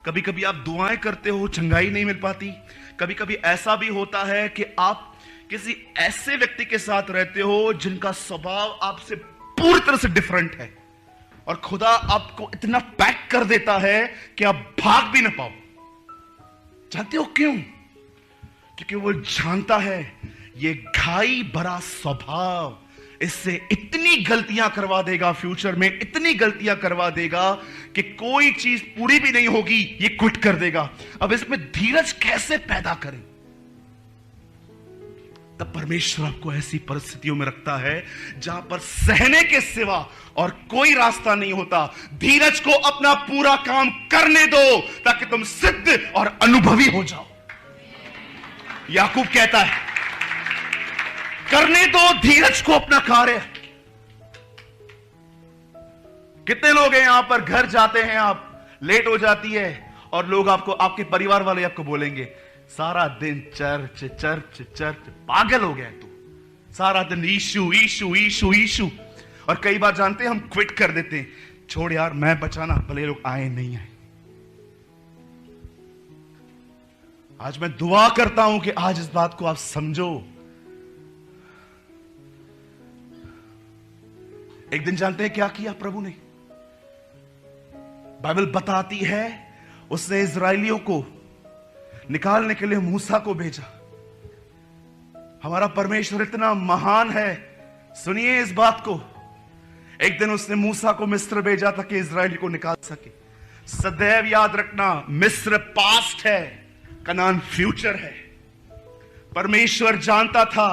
कभी कभी आप दुआएं करते हो, चंगाई नहीं मिल पाती। कभी कभी ऐसा भी होता है कि आप किसी ऐसे व्यक्ति के साथ रहते हो जिनका स्वभाव आपसे पूरी तरह से डिफरेंट है, और खुदा आपको इतना पैक कर देता है कि आप भाग भी ना पाओ। जानते हो क्यों? क्योंकि वो जानता है ये घाई भरा स्वभाव इससे इतनी गलतियां करवा देगा, फ्यूचर में इतनी गलतियां करवा देगा कि कोई चीज पूरी भी नहीं होगी, ये क्विट कर देगा। अब इसमें धीरज कैसे पैदा करें? तब परमेश्वर आपको ऐसी परिस्थितियों में रखता है जहां पर सहने के सिवा और कोई रास्ता नहीं होता। धीरज को अपना पूरा काम करने दो ताकि तुम सिद्ध और अनुभवी हो जाओ। याकूब कहता है करने दो धीरज को अपना कार्य। कितने लोग हैं यहां पर, घर जाते हैं आप, लेट हो जाती है और लोग आपको, आपके परिवार वाले आपको बोलेंगे सारा दिन चर्च चर्च चर्च, पागल हो गया तू, सारा दिन ईशु ईशु ईशु ईशु। और कई बार जानते हैं हम क्विट कर देते हैं, छोड़ यार मैं बचाना, भले लोग आए नहीं आए। आज मैं दुआ करता हूं कि आज इस बात को आप समझो। एक दिन जानते हैं क्या किया प्रभु ने? बाइबल बताती है उसने इजराइलियों को निकालने के लिए मूसा को भेजा। हमारा परमेश्वर इतना महान है, सुनिए इस बात को। एक दिन उसने मूसा को मिस्र भेजा ताकि इजराइल को निकाल सके। सदैव याद रखना, मिस्र पास्ट है, कनान फ्यूचर है। परमेश्वर जानता था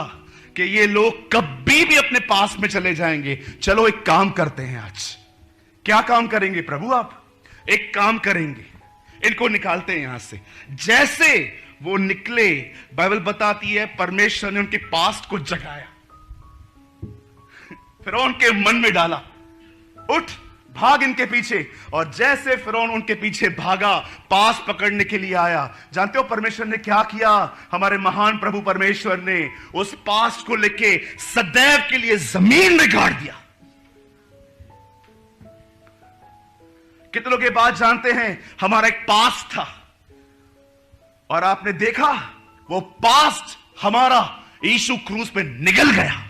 कि ये लोग कभी भी अपने पास में चले जाएंगे। चलो एक काम करते हैं आज। क्या काम करेंगे प्रभु आप? एक काम करेंगे, इनको निकालते हैं यहां से। जैसे वो निकले, बाइबल बताती है परमेश्वर ने उनके पास्ट को जगाया, फिरौन के मन में डाला, उठ भाग इनके पीछे। और जैसे फिरौन उनके पीछे भागा, पास पकड़ने के लिए आया, जानते हो परमेश्वर ने क्या किया? हमारे महान प्रभु परमेश्वर ने उस पास को लेके सदैव के लिए जमीन में गाड़ दिया। कितने लोग ये बात जानते हैं? हमारा एक पास्ट था और आपने देखा वो पास्ट हमारा यीशु क्रूस पे निगल गया।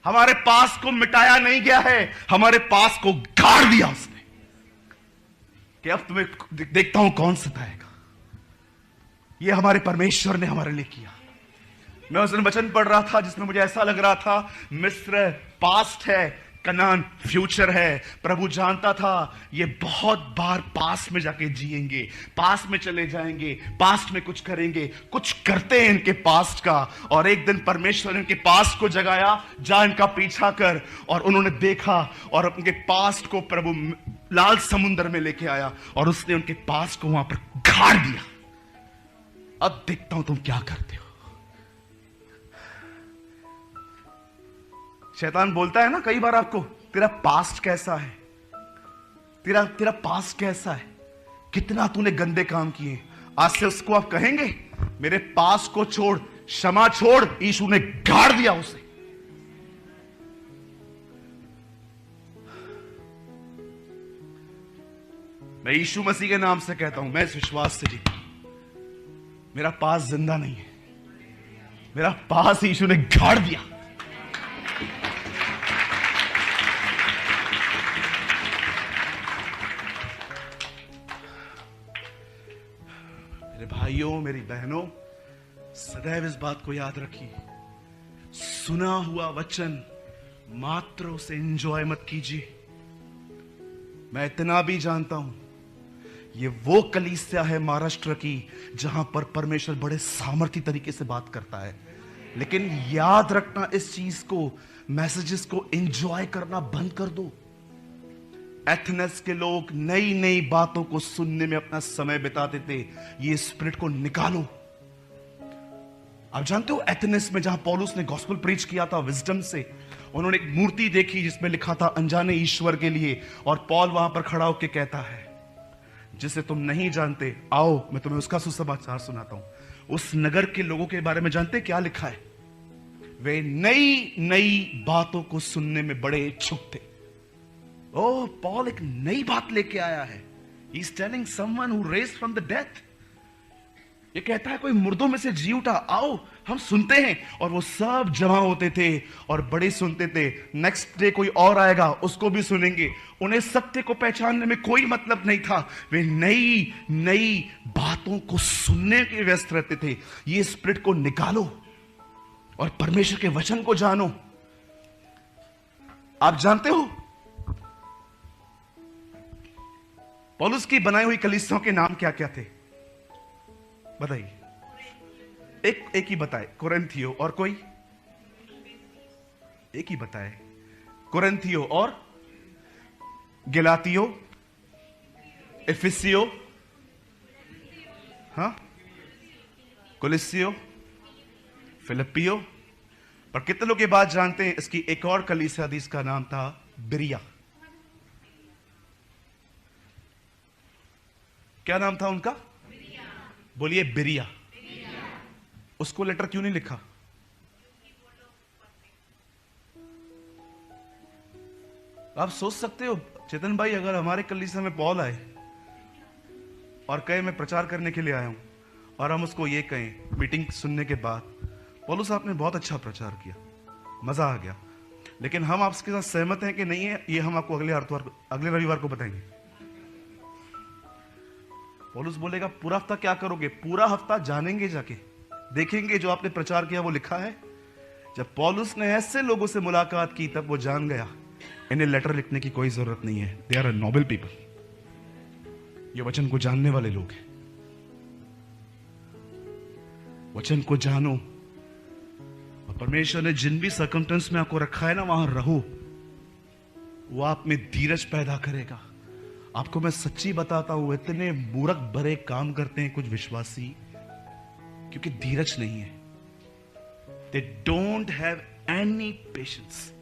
हमारे पास को मिटाया नहीं गया है, हमारे पास को गाड़ दिया उसने कि अब तुम्हें देखता हूं कौन सताएगा। ये हमारे परमेश्वर ने हमारे लिए किया। मैं उस दिन वचन पढ़ रहा था जिसमें मुझे ऐसा लग रहा था मिस्र पास्ट है, कनान फ्यूचर है। प्रभु जानता था ये बहुत बार पास में जाके जिएंगे, पास में चले जाएंगे, पास्ट में कुछ करेंगे, कुछ करते हैं इनके पास्ट का। और एक दिन परमेश्वर ने इनके पास्ट को जगाया, जा इनका पीछा कर। और उन्होंने देखा और उनके पास्ट को प्रभु लाल समुद्र में लेके आया और उसने उनके पास्ट को वहां पर गाड़ दिया। अब देखता हूं तुम क्या करते हो। शैतान बोलता है ना कई बार आपको, तेरा पास्ट कैसा है, तेरा पास्ट कैसा है, कितना तूने गंदे काम किए। आज से उसको आप कहेंगे मेरे पास्ट को छोड़, क्षमा छोड़। यीशु ने गाड़ दिया उसे। मैं यीशु मसीह के नाम से कहता हूं, मैं इस विश्वास से जीता हूं, मेरा पास्ट जिंदा नहीं है, मेरा पास्ट यीशु ने गाड़ दिया। मेरे भाइयों, मेरी बहनों, सदैव इस बात को याद रखिए, सुना हुआ वचन मात्र उसे एंजॉय मत कीजिए। मैं इतना भी जानता हूं ये वो कलीसिया है महाराष्ट्र की जहां पर परमेश्वर बड़े सामर्थी तरीके से बात करता है, लेकिन याद रखना इस चीज को, मैसेजेस को एंजॉय करना बंद कर दो। एथेंस के लोग नई नई बातों को सुनने में अपना समय बिताते थे, ये स्पिरिट को निकालो। आप जानते हो एथेंस में जहां पौलुस ने गॉस्पेल प्रीच किया था विजडम से, उन्होंने एक मूर्ति देखी जिसमें लिखा था अनजाने ईश्वर के लिए, और पौल वहां पर खड़ा होकर कहता है जिसे तुम नहीं जानते, आओ मैं तुम्हें उसका सुसमाचार सुनाता हूं। उस नगर के लोगों के बारे में जानते क्या लिखा है? वे नई नई बातों को सुनने में बड़े इच्छुक थे। ओ, पॉल एक नई बात लेके आया है, He is telling someone who raised from the death. ये कहता है कोई मुर्दों में से जी उठा, आओ हम सुनते हैं। और वो सब जमा होते थे और बड़े सुनते थे। नेक्स्ट डे कोई और आएगा, उसको भी सुनेंगे। उन्हें सत्य को पहचानने में कोई मतलब नहीं था। वे नई नई बातों को सुनने के व्यस्त रहते थे। ये स्पिरिट को निकालो और परमेश्वर के वचन को जानो। आप जानते हो पौलुस की बनाई हुई कलीसियाओं के नाम क्या क्या थे? बताइए। एक ही बताए, कोरिन्थियो और कोई एक ही बताए, कोरिन्थियो और गलातियो, एफिसियो, हाँ, कोलिसियो, फिलिपियो। पर कितने लोग ये बात जानते हैं इसकी एक और कलीसिया थी, इसका नाम था बिरिया। क्या नाम था उनका? बोलिए बिरिया। उसको लेटर क्यों नहीं लिखा? आप सोच सकते हो चेतन भाई, अगर हमारे कलीसिया में पौल आए और कहे मैं प्रचार करने के लिए आया हूं, और हम उसको ये कहें मीटिंग सुनने के बाद, पौलुस आपने बहुत अच्छा प्रचार किया, मजा आ गया, लेकिन हम आपके साथ सहमत हैं कि नहीं है, ये हम आपको अगले रविवार को बताएंगे। पौलुस बोलेगा पूरा हफ्ता क्या करोगे? पूरा हफ्ता जानेंगे, जाके देखेंगे जो आपने प्रचार किया वो लिखा है। जब पौलुस ने ऐसे लोगों से मुलाकात की तब वो जान गया इन्हें लेटर लिखने की कोई जरूरत नहीं है। They are a noble people, ये वचन को जानने वाले लोग हैं। वचन को जानो, और परमेश्वर ने जिन भी सर्कमस्टेंस में आपको रखा है ना, वहां रहो। वो आप में धीरज पैदा करेगा। आपको मैं सच्ची बताता हूं, इतने मूर्ख भरे काम करते हैं कुछ विश्वासी क्योंकि धीरज नहीं है। They don't have any patience.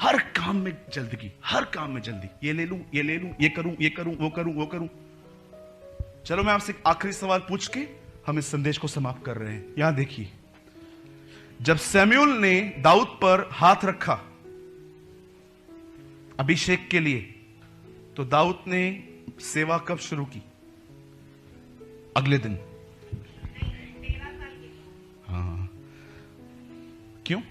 हर काम में जल्दगी, हर काम में जल्दी, ये ले लूं, ये ले लूं, ये करूं, ये करूं, वो करूं, वो करूं। चलो मैं आपसे एक आखिरी सवाल पूछ के हम इस संदेश को समाप्त कर रहे हैं। यहां देखिए, जब सैमुएल ने दाऊद पर हाथ रखा अभिषेक के लिए, तो दाऊद ने सेवा कब शुरू की? अगले दिन। हाँ, क्यों?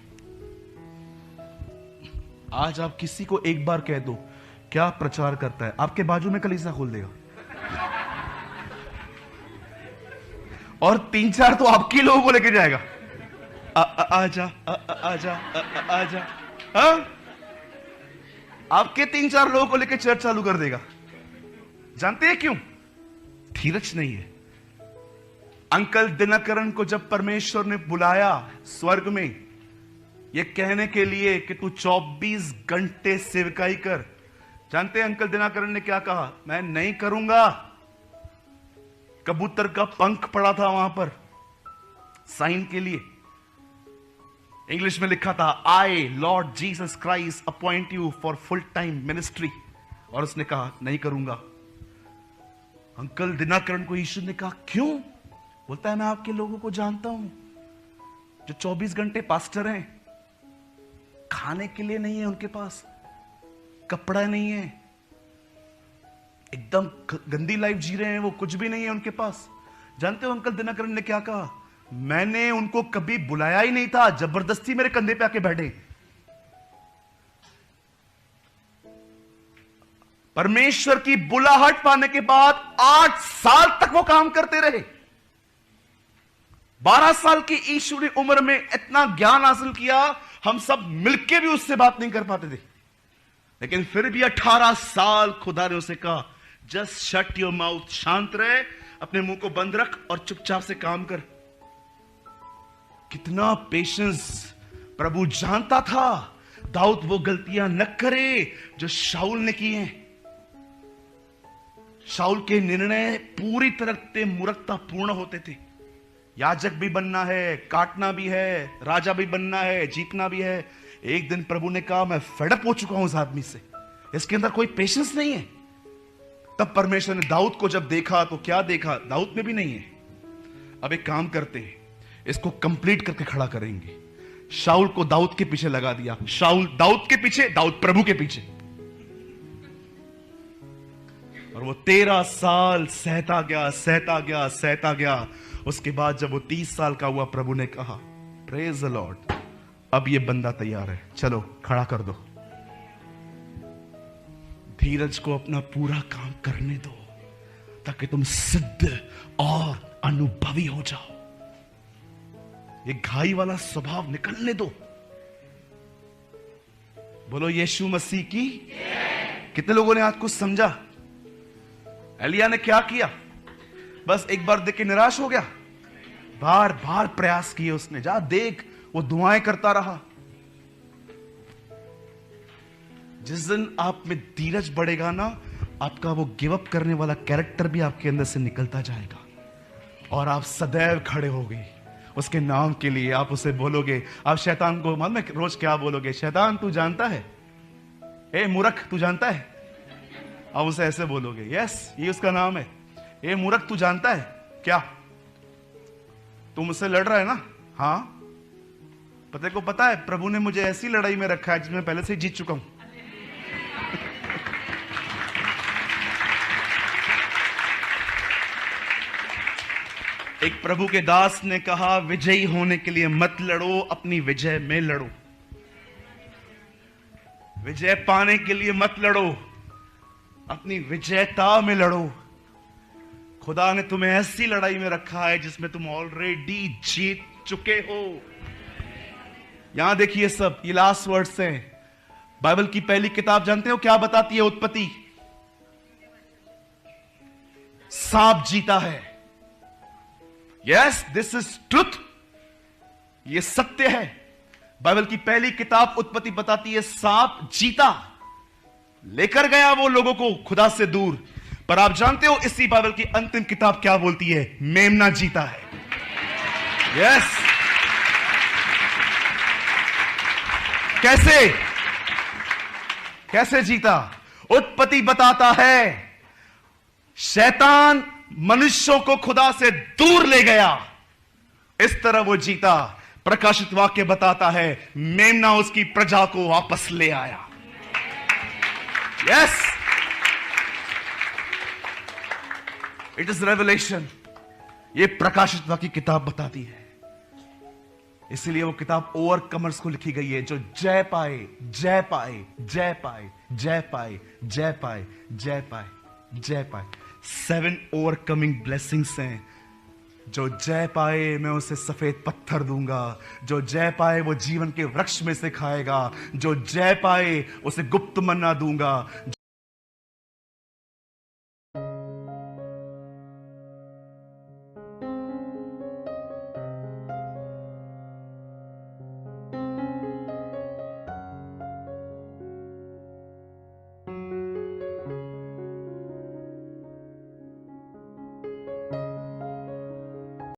आज आप किसी को एक बार कह दो क्या प्रचार करता है, आपके बाजू में कलीसिया खोल देगा, और 3-4 तो आपके लोगों को लेके जाएगा। आजा आजा आजा, हाँ, आपके 3-4 लोगों को लेके चर्च चालू कर देगा। जानते हैं क्यों? धीरज नहीं है। अंकल दिनकरण को जब परमेश्वर ने बुलाया स्वर्ग में ये कहने के लिए कि तू 24 घंटे सेवकाई कर, जानते हैं अंकल दिनकरण ने क्या कहा? मैं नहीं करूंगा। कबूतर का पंख पड़ा था वहां पर साइन के लिए, इंग्लिश में लिखा था, I Lord Jesus Christ appoint you for full time ministry, और उसने कहा नहीं करूंगा। अंकल दिनकरण को यीशु ने कहा क्यों? बोलता है मैं आपके लोगों को जानता हूं जो 24 घंटे पास्टर हैं, खाने के लिए नहीं है उनके पास, कपड़ा नहीं है, एकदम गंदी लाइफ जी रहे हैं, वो कुछ भी नहीं है उनके पास। जानते हो अंकल दिनकरण ने क्या कहा? मैंने उनको कभी बुलाया ही नहीं था, जबरदस्ती मेरे कंधे पे आके बैठे। परमेश्वर की बुलाहट पाने के बाद 8 साल तक वो काम करते रहे। 12 साल की ईश्वरी उम्र में इतना ज्ञान हासिल किया, हम सब मिलके भी उससे बात नहीं कर पाते थे, लेकिन फिर भी 18 साल खुदा ने उसे कहा जस्ट शट योर माउथ, शांत रहे, अपने मुंह को बंद रख और चुपचाप से काम कर। कितना पेशेंस! प्रभु जानता था दाऊद वो गलतियां न करे जो शाऊल ने की हैं। शाऊल के निर्णय पूरी तरह से मूर्खता पूर्ण होते थे। याजक भी बनना है, काटना भी है, राजा भी बनना है, जीतना भी है। एक दिन प्रभु ने कहा मैं फेडअप हो चुका हूं इस आदमी से, इसके अंदर कोई पेशेंस नहीं है। तब परमेश्वर ने दाऊद को जब देखा तो क्या देखा? दाऊद में भी नहीं है। अब एक काम करते हैं, इसको कंप्लीट करके खड़ा करेंगे। शाऊल को दाऊद के पीछे लगा दिया, शाऊल दाऊद के पीछे, दाऊद प्रभु के पीछे। और वो 13 साल सहता गया, सहता गया, सहता गया। उसके बाद जब वो 30 साल का हुआ, प्रभु ने कहा, प्रेज द लॉर्ड, अब ये बंदा तैयार है, चलो खड़ा कर दो। धीरज को अपना पूरा काम करने दो, ताकि तुम सिद्ध और अनुभवी हो जाओ। ये घाई वाला स्वभाव निकलने दो। बोलो यीशु मसीह की। कितने लोगों ने आज कुछ समझा? एलिया ने क्या किया? बस एक बार देख के निराश हो गया? बार बार प्रयास किए उसने। जा देख, वो दुआएं करता रहा। जिस दिन आप में धीरज बढ़ेगा ना, आपका वो गिव अप करने वाला कैरेक्टर भी आपके अंदर से निकलता जाएगा, और आप सदैव खड़े होगे उसके नाम के लिए। आप उसे बोलोगे, आप शैतान को मालूम है रोज क्या बोलोगे? शैतान तू जानता है, ए मूर्ख तू जानता है। आप उसे ऐसे बोलोगे, यस ये उसका नाम है। ए मूर्ख तू जानता है क्या, तू मुझसे लड़ रहा है ना? हाँ, पते को पता है प्रभु ने मुझे ऐसी लड़ाई में रखा है जिसमें पहले से जीत चुका हूं। एक प्रभु के दास ने कहा, विजयी होने के लिए मत लड़ो, अपनी विजय में लड़ो। विजय पाने के लिए मत लड़ो, अपनी विजयता में लड़ो। खुदा ने तुम्हें ऐसी लड़ाई में रखा है जिसमें तुम ऑलरेडी जीत चुके हो। यहां देखिए सब, ये लास्ट वर्ड्स हैं। बाइबल की पहली किताब जानते हो क्या बताती है? उत्पत्ति। सांप जीता है। यस, दिस इज ट्रुथ, ये सत्य है। बाइबल की पहली किताब उत्पत्ति बताती है सांप जीता, लेकर गया वो लोगों को खुदा से दूर। पर आप जानते हो इसी बाइबल की अंतिम किताब क्या बोलती है? मेमना जीता है। यस, कैसे कैसे जीता? उत्पत्ति बताता है शैतान मनुष्यों को खुदा से दूर ले गया, इस तरह वो जीता। प्रकाशित वाक्य बताता है मेमना उसकी प्रजा को वापस ले आया। Yes, it is revelation. ये प्रकाशित वाक्य की किताब बताती है। इसलिए वो किताब ओवरकमर्स को लिखी गई है, जो जय पाए, जय पाए, जय पाए, जय पाए, जय पाए, जय पाए, जय पाए। 7 ओवरकमिंग ब्लेसिंग्स हैं। जो जय पाए मैं उसे सफेद पत्थर दूंगा, जो जय पाए वो जीवन के वृक्ष में से खाएगा, जो जय पाए उसे गुप्त मन्ना दूंगा।